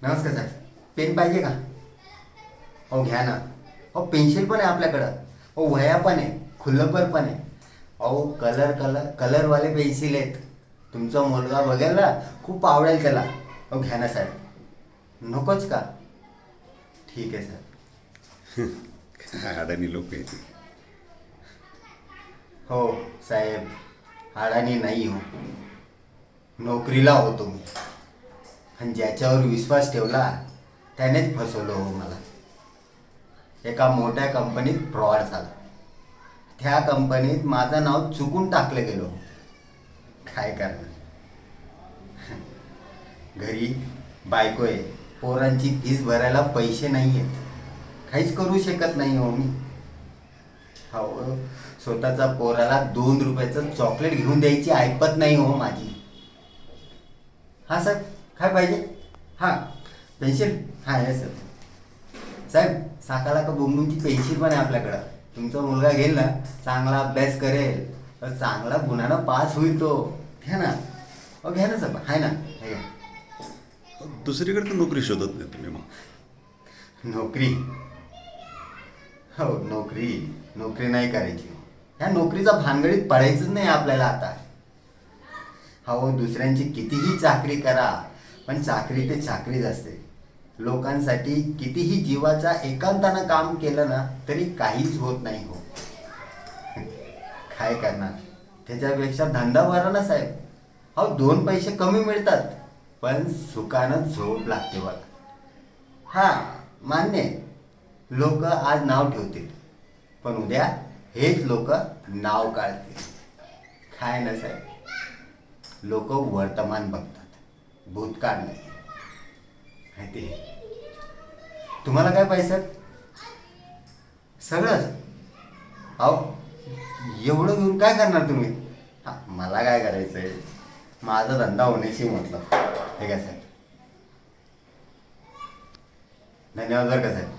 नमस्कार साहेब. पेन पाहिजे का? हो घ्या ना. हो पेन्सिल पण आहे आपल्याकडं. हो वह्या पण आहे, खुल्लपर पण आहे. अहो कलरवाले पेन्सिल आहेत. तुमचा मुलगा बघेल ना, खूप आवडेल त्याला. हो घ्या ना साहेब. नकोच का? ठीक आहे सर. काय अडाणी लोक आहेत. हो साहेब, अडाणी नाही हो, नोकरीला होतो मी. आणि ज्याच्यावर विश्वास ठेवला त्यानेच फसवलं हो मला. एका मोठ्या कंपनीत फ्रॉड झाला. त्या कंपनीत माझं नाव चुकून टाकलं गेलो. काय करणार? घरी बायको आहे, पोरांची फीस भरायला पैसे नाही आहेत. काहीच करू शकत नाही हो मी. हो, स्वतःचा पोराला 2 रुपयाचं चॉकलेट घेऊन द्यायची ऐपत नाही हो माझी. हां सर, काय पाहिजे? हां पेन्सिल. हां आहे सर. साहेब साकाला का बुंबुंची पेन्सिल पण आहे आपल्याकडं. तुमचा मुलगा घेईल ना, चांगला अभ्यास करेल तर चांगला गुणानं पास होईल तो. घ्या ना. हो घ्या ना सर, आहे ना, हे घ्या. दुसरीकडे तर नोकरी शोधत नाही तुम्ही मग? नोकरी? हो नोकरी नाही करायची. ह्या नोकरीचा भानगडीत पडायचंच नाही आपल्याला आता. हो दुसऱ्यांची कितीही चाकरी करा, पण चाकरी ते चाकरीच असते. लोकांसाठी कितीही जीवाच्या एकांतानं काम केलं ना तरी काहीच होत नाही हो. काय करणार? त्याच्यापेक्षा धंदा बरा ना साहेब. हो 2 पैसे कमी मिळतात, पण सुखानं झोप लागते बघा. हां मान्य आहे, लोक आज नाव ठेवतील, पण उद्या हेच लोक नाव काढतील. काय ना साहेब, लोक वर्तमान बघतात, भूतकाळ नाही. माहिती आहे? तुम्हाला काय पाहिजे? सगळंच? अहो एवढं घेऊन काय करणार तुम्ही? हां मला काय करायचं आहे, माझा धंदा होण्याशी मतलब. ठीक आहे साहेब, धन्यवाद बरं का साहेब.